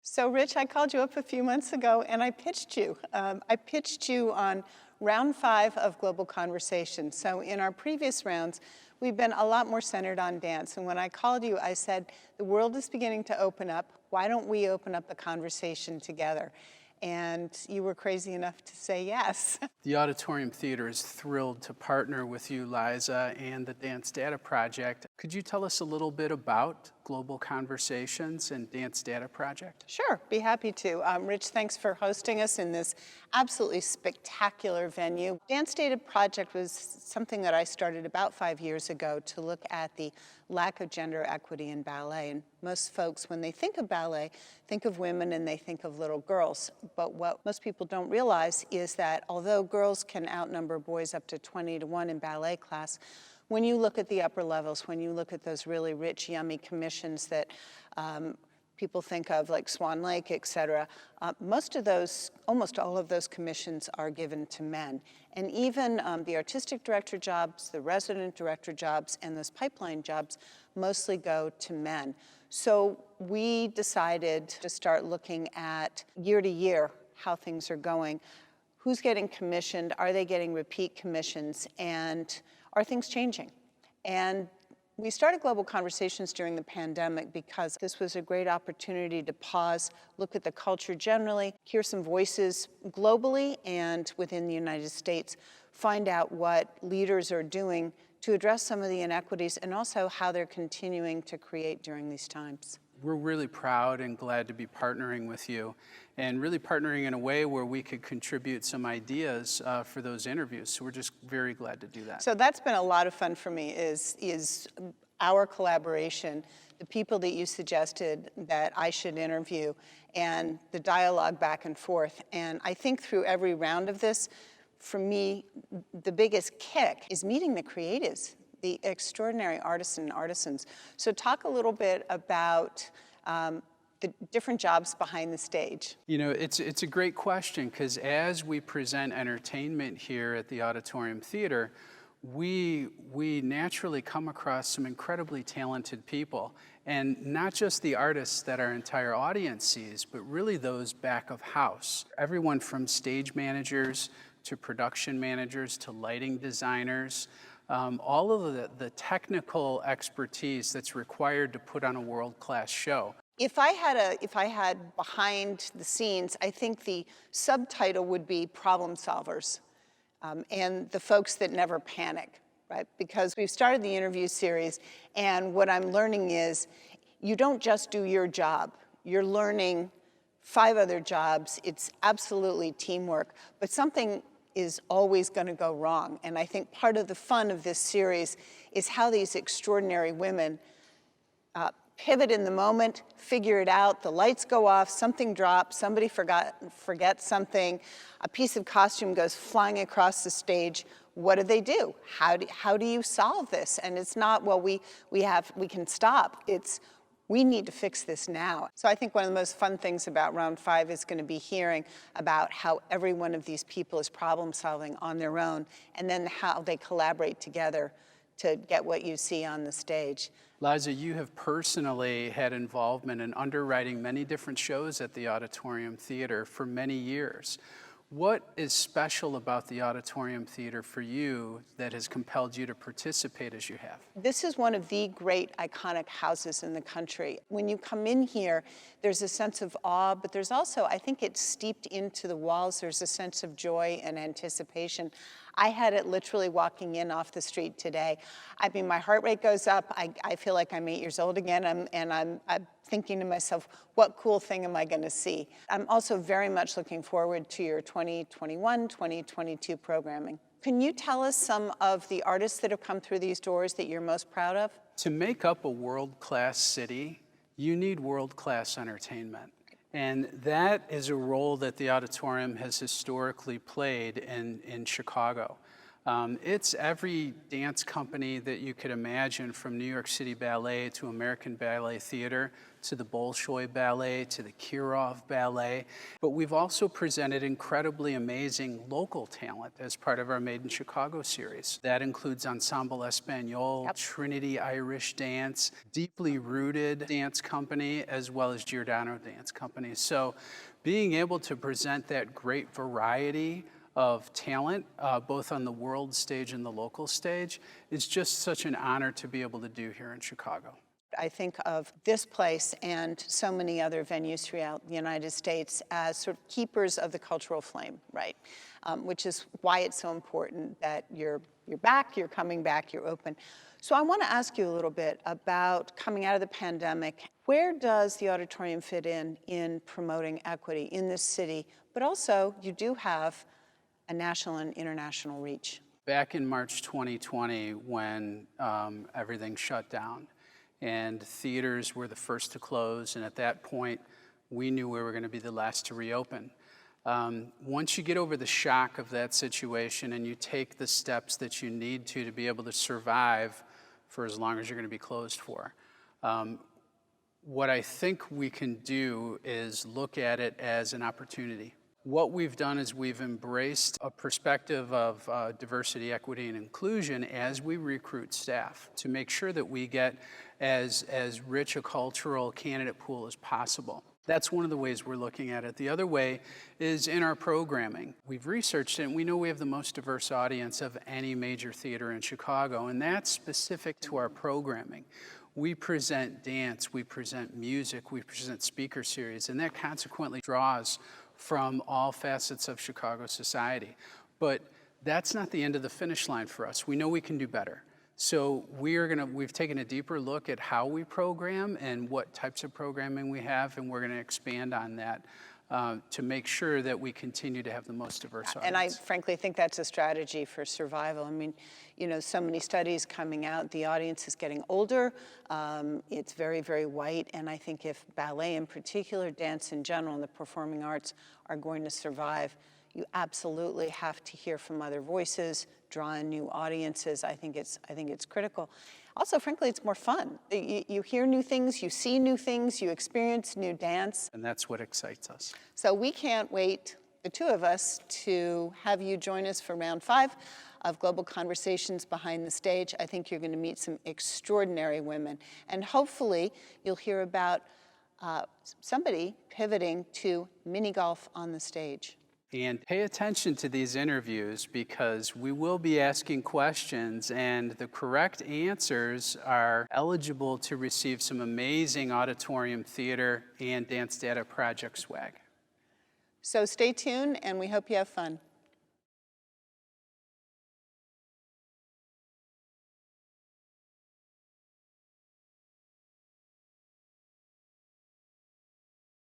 So, Rich, I called you up a few months ago and I pitched you. I pitched you on round 5 of Global Conversation. So in our previous rounds, we've been a lot more centered on dance. And when I called you, I said, the world is beginning to open up. Why don't we open up the conversation together? And you were crazy enough to say yes. The Auditorium Theater is thrilled to partner with you, Liza, and the Dance Data Project. Could you tell us a little bit about Global Conversations and Dance Data Project? Sure, be happy to. Rich, thanks for hosting us in this absolutely spectacular venue. Dance Data Project was something that I started about 5 years ago to look at the lack of gender equity in ballet. And most folks, when they think of ballet, think of women and they think of little girls. But what most people don't realize is that although girls can outnumber boys up to 20-to-1 in ballet class, when you look at the upper levels, when you look at those really rich, yummy commissions that people think of like Swan Lake, et cetera, almost all of those commissions are given to men. And even the artistic director jobs, the resident director jobs, and those pipeline jobs mostly go to men. So we decided to start looking at year to year how things are going. Who's getting commissioned? Are they getting repeat commissions? And are things changing? And we started Global Conversations during the pandemic because this was a great opportunity to pause, look at the culture generally, hear some voices globally and within the United States, find out what leaders are doing to address some of the inequities and also how they're continuing to create during these times. We're really proud and glad to be partnering with you and really partnering in a way where we could contribute some ideas for those interviews. So we're just very glad to do that. So that's been a lot of fun for me is our collaboration, the people that you suggested that I should interview, and the dialogue back and forth. And I think through every round of this, for me, the biggest kick is meeting the creatives, the extraordinary artists and artisans. So talk a little bit about the different jobs behind the stage. You know, it's a great question because as we present entertainment here at the Auditorium Theater, we naturally come across some incredibly talented people, and not just the artists that our entire audience sees, but really those back of house. Everyone from stage managers to production managers to lighting designers, all of the technical expertise that's required to put on a world-class show. If I had behind the scenes, I think the subtitle would be problem solvers, and the folks that never panic, right? Because we've started the interview series, and what I'm learning is you don't just do your job. You're learning 5 other jobs. It's absolutely teamwork, but something is always going to go wrong. And I think part of the fun of this series is how these extraordinary women pivot in the moment, figure it out, the lights go off, something drops, somebody forgets something, a piece of costume goes flying across the stage. What do they do? How do you solve this? And it's not, well, we can stop. It's, we need to fix this now. So I think one of the most fun things about round 5 is going to be hearing about how every one of these people is problem solving on their own, and then how they collaborate together to get what you see on the stage. Liza, you have personally had involvement in underwriting many different shows at the Auditorium Theater for many years. What is special about the Auditorium Theater for you that has compelled you to participate as you have? This is one of the great iconic houses in the country. When you come in here, there's a sense of awe, but there's also, I think it's steeped into the walls, there's a sense of joy and anticipation. I had it literally walking in off the street today. I mean, my heart rate goes up. I feel like I'm 8 years old again, and I'm thinking to myself, what cool thing am I going to see? I'm also very much looking forward to your 2021, 2022 programming. Can you tell us some of the artists that have come through these doors that you're most proud of? To make up a world-class city, you need world-class entertainment. And that is a role that the Auditorium has historically played in Chicago. It's every dance company that you could imagine, from New York City Ballet to American Ballet Theater to the Bolshoi Ballet to the Kirov Ballet. But we've also presented incredibly amazing local talent as part of our Made in Chicago series. That includes Ensemble Espanol, Trinity Irish Dance, deeply rooted dance company, as well as Giordano Dance Company. So being able to present that great variety of talent, both on the world stage and the local stage, is just such an honor to be able to do here in Chicago. I think of this place and so many other venues throughout the United States as sort of keepers of the cultural flame, right? Which is why it's so important that you're back, you're coming back, you're open. So I want to ask you a little bit about coming out of the pandemic. Where does the auditorium fit in promoting equity in this city? But also, you do have a national and international reach. Back in March 2020, when everything shut down and theaters were the first to close, and at that point, we knew we were going to be the last to reopen. Once you get over the shock of that situation and you take the steps that you need to be able to survive for as long as you're going to be closed for, what I think we can do is look at it as an opportunity. What we've done is we've embraced a perspective of diversity, equity, and inclusion as we recruit staff to make sure that we get as rich a cultural candidate pool as possible. That's one of the ways we're looking at it. The other way is in our programming. We've researched it, and we know we have the most diverse audience of any major theater in Chicago, and that's specific to our programming. We present dance, we present music, we present speaker series, and that consequently draws from all facets of Chicago society. But that's not the end of the finish line for us. We know we can do better. So we've taken a deeper look at how we program and what types of programming we have, and we're going to expand on that to make sure that we continue to have the most diverse audience. And I frankly think that's a strategy for survival. I mean, you know, so many studies coming out, the audience is getting older, it's very, very white, and I think if ballet in particular, dance in general, and the performing arts are going to survive, you absolutely have to hear from other voices, draw in new audiences. I think it's critical. Also, frankly, it's more fun. You hear new things, you see new things, you experience new dance. And that's what excites us. So we can't wait, the two of us, to have you join us for round 5 of Global Conversations Behind the Stage. I think you're going to meet some extraordinary women. And hopefully, you'll hear about somebody pivoting to mini golf on the stage. And pay attention to these interviews, because we will be asking questions, and the correct answers are eligible to receive some amazing Auditorium Theater and Dance Data Project swag. So stay tuned, and we hope you have fun.